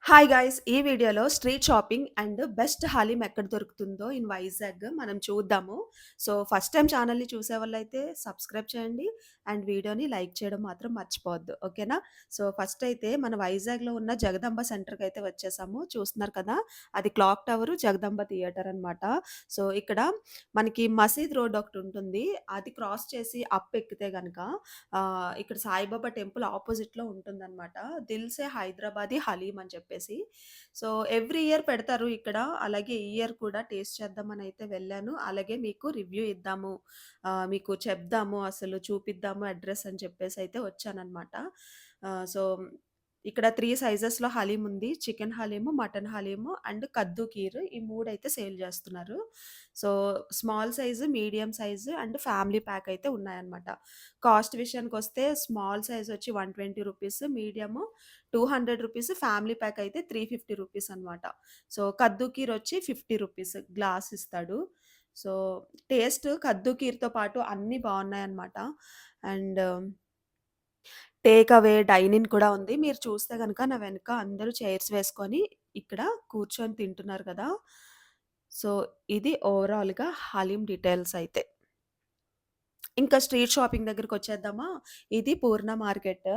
Hi guys! ఈ వీడియోలో street shopping and best haleem ఎక్కడ దొరుకుతుందో ఇన్ వైజాగ్ మనం చూద్దాము. సో, ఫస్ట్ టైమ్ ఛానల్‌ని చూసేవాళ్ళైతే సబ్స్క్రైబ్ చేయండి అండ్ వీడియోని లైక్ చేయడం మాత్రం మర్చిపోవద్దు. ఓకేనా? సో, ఫస్ట్ అయితే మన వైజాగ్‌లో ఉన్న జగదంబ సెంటర్‌కైతే వచ్చేసాము. చూస్తున్నారు కదా! అది క్లాక్ టవరు, జగదంబ థియేటర్ అనమాట. సో, ఇక్కడ మనకి మసీద్ రోడ్ ఒకటుంటుంది. అది క్రాస్ చేసి అప్ ఎక్కితే గనక ఇక్కడ సాయిబాబా టెంపుల్ అపోజిట్‌లో ఉంటుందనమాట. 'దిల్ సే హైదరాబాదీ హలీం' అని చెప్పేసి. సో, ఎవ్రీ ఇయర్ పెడతారు ఇక్కడ. అలాగే ఈ ఇయర్ కూడా టేస్ట్ చేద్దామనైతే వెళ్ళాను. అలాగే మీకు రివ్యూ ఇద్దాము, మీకు చెప్దాము, అసలు చూపిద్దాము అడ్రెస్ అని చెప్పేసైతే వచ్చాననమాట. సో, ఇక్కడ 3 సైజెస్‌లో హలీం ఉంది. Chicken haleem, mutton haleem and kaddu kheer ఈ 3 అయితే సేల్ చేస్తున్నారు. So, small size, medium size and family pack అయితే ఉన్నాయన్నమాట. కాస్ట్ విషయానికొస్తే స్మాల్ సైజ్ వచ్చి ₹120, మీడియము ₹200, ఫ్యామిలీ ప్యాక్ అయితే ₹350 అనమాట. సో, కద్దు కీర్ వచ్చి ₹50 గ్లాస్ ఇస్తాడు. సో, టేస్ట్ కద్దు కీర్‌తో పాటు అన్నీ బావున్నాయన్నమాట. And take away, dine in కూడా ఉంది. మీరు చూస్తే గనక నా వెనక అందరూ చైర్స్ వేసుకొని ఇక్కడ కూర్చొని తింటున్నారు కదా! సో, ఇది ఓవరాల్‌గా హలీం డీటెయిల్స్ అయితే. ఇంకా స్ట్రీట్ షాపింగ్ దగ్గరికొచ్చేద్దామా? ఇది పూర్ణ మార్కెట్.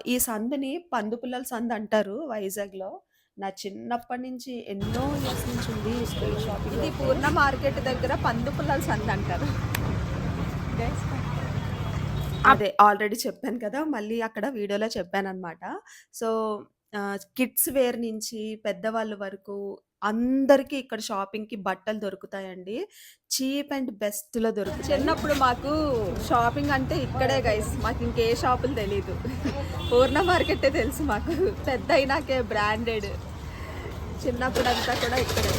ఈ సందుని పందుపుల్లల సందంటారు వైజాగ్‌లో. నా చిన్నప్పటి నుంచి ఎన్నో ఇయర్స్ నుంచి ఉంది ఈ స్ట్రీట్ షాపింగ్ ఇది అయితే. పూర్ణ మార్కెట్ దగ్గర పందుపుల్లల సందంటారు. అదే ఆల్రెడీ చెప్పాను కదా! మళ్ళీ అక్కడ వీడియోలో చెప్పాననమాట. సో, కిడ్స్ వేర్ నుంచి పెద్దవాళ్ళ వరకు అందరికీ ఇక్కడ షాపింగ్‌కి బట్టలు దొరుకుతాయండి. చీప్ అండ్ బెస్ట్‌లో దొరుకుతాయి. చిన్నప్పుడు మాకు షాపింగ్ అంటే ఇక్కడే గైస్. మాకింకే షాపులు తెలీదు. పూర్ణ మార్కెట్టే తెలుసు మాకు. పెద్దయినాకే బ్రాండెడ్. చిన్నప్పుడంతా కూడా ఇక్కడే.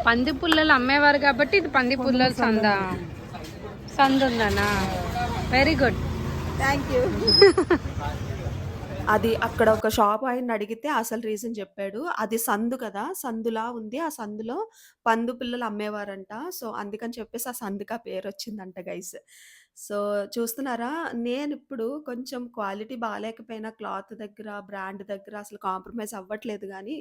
పంది పుల్లలు అమ్మేవారు కాబట్టి ఇది పంది పుల్లల సందుందనా. Very good, thank you. అది అక్కడ ఒక షాప్ ఆయన్ని అడిగితే అసలు రీజన్ చెప్పాడు. అది సందు కదా! సందులా ఉంది. ఆ సందులో పందు పిల్లలు అమ్మేవారంట. సో, అందుకని చెప్పేసి ఆ సందుకి ఆ పేరొచ్చిందంట గైస్. సో, చూస్తున్నారా? నేనిప్పుడు కొంచెం క్వాలిటీ బాలేకపోయినా క్లాత్ దగ్గర, బ్రాండ్ దగ్గర అసలు కాంప్రమైజ్ అవ్వట్లేదు గానీ,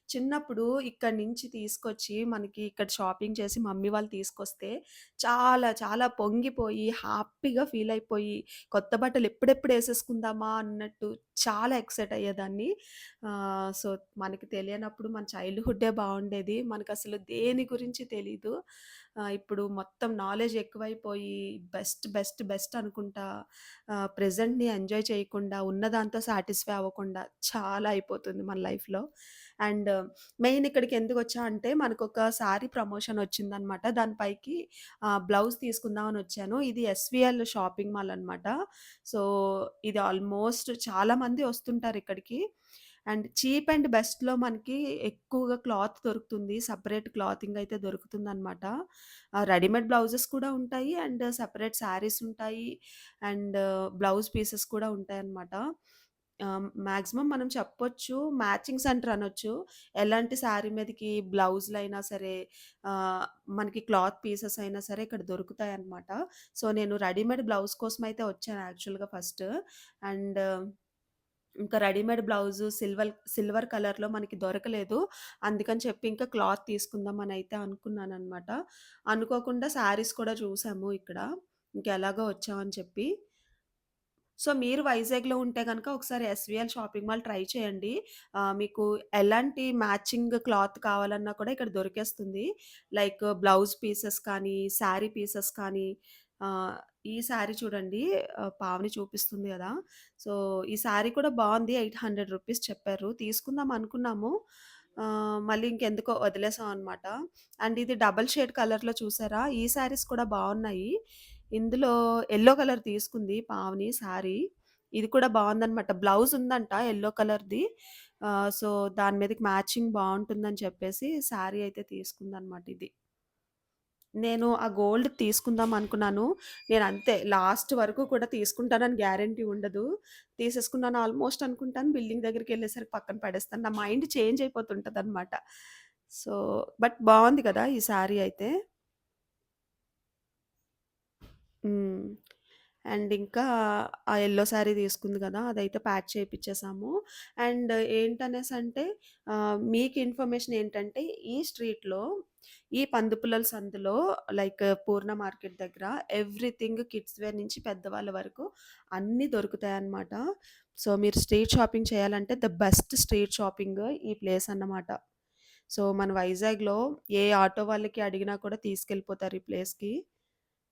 చిన్నప్పుడు ఇక్కడి నుంచి తీసుకొచ్చి మనకి ఇక్కడ షాపింగ్ చేసి మమ్మీ వాళ్ళు తీసుకొస్తే చాలా చాలా పొంగిపోయి, హ్యాపీగా ఫీల్ అయిపోయి, కొత్త బట్టలు ఎప్పుడెప్పుడు ఏసేసుకుందామా అన్నట్టు చాలా ఎక్సైట్ అయ్యేదాన్ని. సో, మనకి తెలియనప్పుడు మన చైల్డ్‌హుడ్డే బావుండేది. మనకసలు దేని గురించి తెలీదు. ఇప్పుడు మొత్తం నాలెడ్జ్ ఎక్కువైపోయి బెస్ట్, బెస్ట్, బెస్ట్ అనుకుంటా ప్రెజెంట్‌ని ఎంజాయ్ చేయకుండా, ఉన్నదాంతో సాటిస్ఫై అవ్వకుండా చాలా అయిపోతుంది మన లైఫ్‌లో. అండ్ మెయిన్ ఇక్కడికి ఎందుకొచ్చా అంటే మనకొక సారీ ప్రమోషన్ వచ్చిందనమాట. దాని పైకి బ్లౌజ్ తీసుకుందామని వచ్చాను. ఇది ఎస్‌విఎల్ షాపింగ్ మాల్ అనమాట. సో, ఇది ఆల్మోస్ట్ చాలామంది వస్తుంటారు ఇక్కడికి. అండ్ చీప్ అండ్ బెస్ట్‌లో మనకి ఎక్కువగా క్లాత్ దొరుకుతుంది. సెపరేట్ క్లాతింగ్ అయితే దొరుకుతుందనమాట. రెడీమేడ్ బ్లౌజెస్ కూడా ఉంటాయి. అండ్ సెపరేట్ శారీస్ ఉంటాయి. అండ్ బ్లౌజ్ పీసెస్ కూడా ఉంటాయన్నమాట. మాక్సిమం మనం చెప్పొచ్చు మ్యాచింగ్ సెంటర్ అనొచ్చు. ఎలాంటి శారీ మీదకి బ్లౌజులైనా సరే, ఆహ్, మనకి క్లాత్ పీసెస్ అయినా సరే ఇక్కడ దొరుకుతాయన్నమాట. సో, నేను రెడీమేడ్ బ్లౌజ్ కోసమయితే వచ్చాను యాక్చువల్‌గా ఫస్ట్. అండ్ ఇంకా రెడీమేడ్ బ్లౌజు సిల్వర్ కలర్‌లో మనకి దొరకలేదు. అందుకని చెప్పి ఇంకా క్లాత్ తీసుకుందామనయితే అనుకున్నాననమాట. అనుకోకుండా శారీస్ కూడా చూసాము ఇక్కడ. ఇంకెలాగో వచ్చామని చెప్పి. సో, మీరు వైజాగ్‌లో ఉంటే గనక ఒకసారి ఎస్‌విఎల్ షాపింగ్ మాల్ ట్రై చేయండి. మీకు ఎలాంటి మ్యాచింగ్ క్లాత్ కావాలన్నా కూడా ఇక్కడ దొరికేస్తుంది. లైక్ బ్లౌజ్ పీసెస్ కానీ, శారీ పీసెస్ కానీ, ఆహ్, ఈ శారీ చూడండి, పావని చూపిస్తుంది గదా! సో, ఈ శారీ కూడా బావుంది. ₹800 చెప్పారు. తీసుకుందాం అనుకున్నాము. మళ్ళీ ఇంకెందుకో వదిలేసాం అనమాట. అండ్ ఇది డబుల్ షేడ్ కలర్‌లో చూసారా? ఈ శారీస్ కూడా బావున్నాయి. ఇందులో యెల్లో కలర్ తీసుకుంది పావని శారీ. ఇది కూడా బావుందనమాట. బ్లౌజ్ ఉందంట యెల్లో కలర్‌ది. సో, దాని మీదకి మ్యాచింగ్ బావుంటుందని చెప్పేసి శారీ అయితే తీసుకుందనమాట ఇది. నేను ఆ గోల్డ్ తీసుకుందాం అనుకున్నాను. నేనంతే లాస్ట్ వరకు కూడా తీసుకుంటానని గ్యారంటీ ఉండదు. తీసేసుకున్నాను ఆల్మోస్ట్ అనుకుంటాను. బిల్డింగ్ దగ్గరికెళ్ళేసరికి పక్కన పడేస్తాను. నా మైండ్ చేంజ్ అయిపోతుంటదనమాట. సో, బట్ బావుంది కదా! ఈ శారీ అయితే. హ్మ్. అండ్ ఇంకా ఆ యెల్లో శారీ తీసుకుంది కదా! అదైతే ప్యాక్ చేపిచ్చేసాము. అండ్ ఏంటనేసంటే మీకు ఇన్ఫర్మేషన్ ఏంటంటే ఈ స్ట్రీట్‌లో ఈ పందిపుల్లల సందులో లైక్ పూర్ణ మార్కెట్ దగ్గర ఎవ్రీథింగ్ కిడ్స్ వేర్ నుంచి పెద్దవాళ్ళ వరకు అన్నీ దొరుకుతాయన్నమాట. సో, మీరు స్ట్రీట్ షాపింగ్ చేయాలంటే ద బెస్ట్ స్ట్రీట్ షాపింగ్ ఈ ప్లేస్ అన్నమాట. సో, మన వైజాగ్‌లో ఏ ఆటో వాళ్ళకి అడిగినా కూడా తీసుకెళ్ళిపోతారు ఈ ప్లేస్‌కి.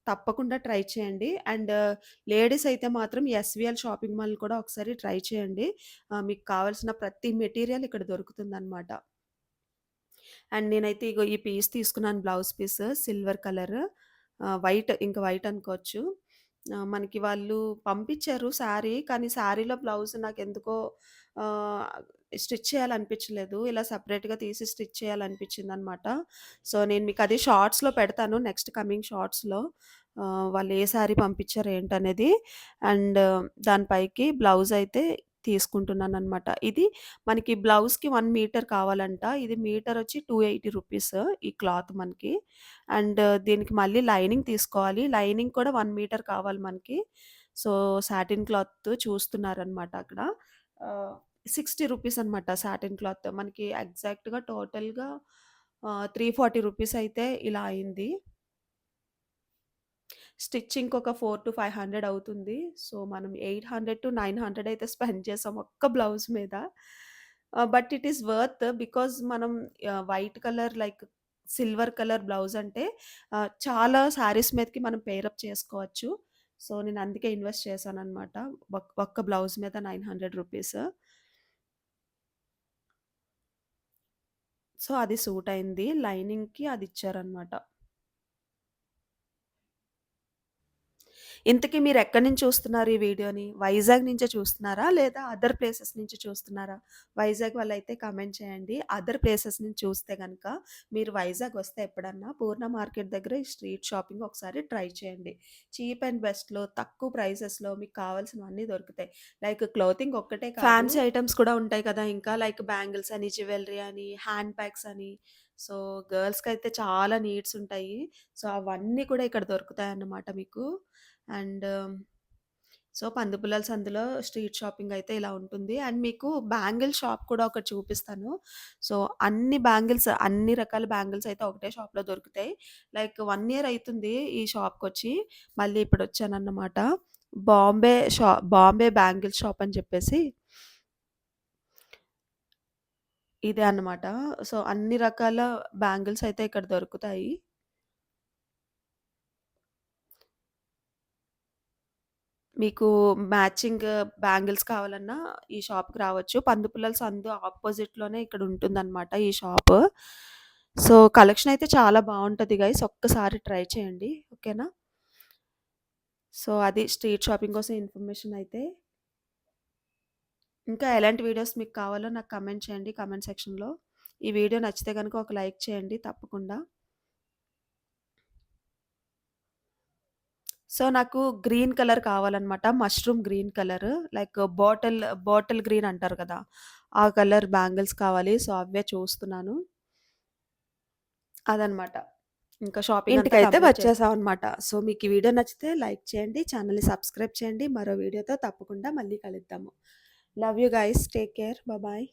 తప్పకుండా ట్రై చేయండి. అండ్ లేడీస్ అయితే మాత్రం ఎస్‌విఎల్ షాపింగ్ మాల్ కూడా ఒకసారి ట్రై చేయండి. మీకు కావాల్సిన ప్రతి మెటీరియల్ ఇక్కడ దొరుకుతుందనమాట. అండ్ నేనైతే ఇగో ఈ పీస్ తీసుకున్నాను blouse piece silver colour. White ఇంక వైట్ అనుకోవచ్చు. మనకి వాళ్ళు పంపించారు శారీ. కానీ శారీలో బ్లౌజ్ నాకెందుకో ఆహ్, స్టిచ్ చేయాలనిపించలేదు. ఇలా సెపరేట్‌గా తీసి స్టిచ్ చేయాలనిపించిందనమాట. సో, నేను మీకది షార్ట్స్‌లో పెడతాను. నెక్స్ట్ కమింగ్ షార్ట్స్‌లో. వాళ్ళు ఏ శారీ పంపించారు ఏంటనేది. అండ్ దాని పైకి బ్లౌజ్ అయితే తీసుకుంటున్నాననమాట. ఇది మనకి బ్లౌజ్‌కి 1 మీటర్ కావాలంట. ఇది మీటరొచ్చి రూ. 280 ఈ క్లాత్ మనకి. అండ్ దీనికి మళ్ళీ లైనింగ్ తీసుకోవాలి. లైనింగ్ కూడా 1 మీటర్ కావాలి మనకి. సో, సాటిన్ క్లాత్ చూస్తున్నారనమాట అక్కడ. ఆహ్, రూ. 60 అనమాట సాటిన్ క్లాత్. మనకి ఎగ్జాక్ట్‌గా టోటల్‌గా 340 అయితే ఇలా అయింది. స్టిచ్చింగ్‌కి ఒక 400-500 అవుతుంది. సో, మనం 800-900 అయితే స్పెండ్ చేసాం ఒక్క బ్లౌజ్ మీద. But it is worth because మనం white colour like silver colour blouse అంటే చాలా శారీస్ మీదకి మనం పెయిర్ అప్ చేసుకోవచ్చు. సో, నేను అందుకే ఇన్వెస్ట్ చేశాననమాట. ఒక్క బ్లౌజ్ మీద రూ. 900. సో, అది సూట్ అయింది. లైనింగ్‌కి అది ఇచ్చారనమాట. ఇంతకీ మీరెక్కడి నుంచి చూస్తున్నారు ఈ వీడియోని? వైజాగ్ నుంచే చూస్తున్నారా? లేదా అదర్ ప్లేసెస్ నుంచి చూస్తున్నారా? వైజాగ్ వాళ్ళైతే కామెంట్ చేయండి. అదర్ ప్లేసెస్ నుంచి చూస్తే గనక మీరు వైజాగ్ వస్తే ఎప్పుడన్నా పూర్ణ మార్కెట్ దగ్గర ఈ స్ట్రీట్ షాపింగ్ ఒకసారి ట్రై చేయండి. చీప్ అండ్ బెస్ట్‌లో తక్కువ ప్రైసెస్‌లో మీకు కావాల్సినవన్నీ దొరుకుతాయి. లైక్ క్లోతింగ్ ఒక్కటే కాదు ఫ్యాన్సీ ఐటెమ్స్ కూడా ఉంటాయి కదా! ఇంకా లైక్ బ్యాంగిల్స్ అని, జ్యువెల్లరీ అని, హ్యాండ్ బ్యాగ్స్ అని. సో, గర్ల్స్‌కైతే చాలా నీడ్స్ ఉంటాయి. సో, అవన్నీ కూడా ఇక్కడ దొరుకుతాయన్నమాట మీకు. అండ్ సో, పందిపుల్లల సందులో స్ట్రీట్ షాపింగ్ అయితే ఇలా ఉంటుంది. అండ్ మీకు బ్యాంగిల్ షాప్ కూడా ఒకటి చూపిస్తాను. సో, అన్ని బ్యాంగిల్స్ అన్ని రకాల బ్యాంగిల్స్ అయితే ఒకటే షాప్‌లో దొరుకుతాయి. లైక్ 1 ఇయర్ అయితుంది ఈ షాప్‌కొచ్చి. మళ్ళీ ఇప్పుడొచ్చానన్నమాట. బాంబే బ్యాంగిల్ షాప్ అని చెప్పేసి ఇదే అన్నమాట. సో, అన్ని రకాల బ్యాంగిల్స్ అయితే ఇక్కడ దొరుకుతాయి. మీకు మ్యాచింగ్ బ్యాంగిల్స్ కావాలన్నా ఈ షాప్‌కి రావచ్చు. పందిపుల్లల సందు అపోజిట్‌లోనే ఇక్కడ ఉంటుందన్నమాట ఈ షాపు. సో, కలెక్షన్ అయితే చాలా బావుంటది గైస్. ఒక్కసారి ట్రై చేయండి. ఓకేనా? సో, అది స్ట్రీట్ షాపింగ్ కోసం ఇన్ఫర్మేషన్ అయితే. ఇంకా ఎలాంటి వీడియోస్ మీకు కావాలో నాకు కమెంట్ చేయండి కామెంట్ సెక్షన్‌లో. ఈ వీడియో నచ్చితే గనుక ఒక లైక్ చేయండి తప్పకుండా. సో, నాకు గ్రీన్ కలర్ కావాలనమాట. Mushroom green colour like bottle green అంటారు కదా! ఆ కలర్ బ్యాంగిల్స్ కావాలి. సో, అవే చూస్తున్నాను. అదనమాట. ఇంకా షాపింగ్ అంతా ఇంటికైతే కంప్లీట్ వచ్చేసామనమాట. సో, మీకు ఈ వీడియో నచ్చితే లైక్ చేయండి. ఛానెల్‌ని సబ్స్క్రైబ్ చేయండి. మరో వీడియోతో తప్పకుండా మళ్ళీ కలుద్దాము. Love you guys. Take care. Bye.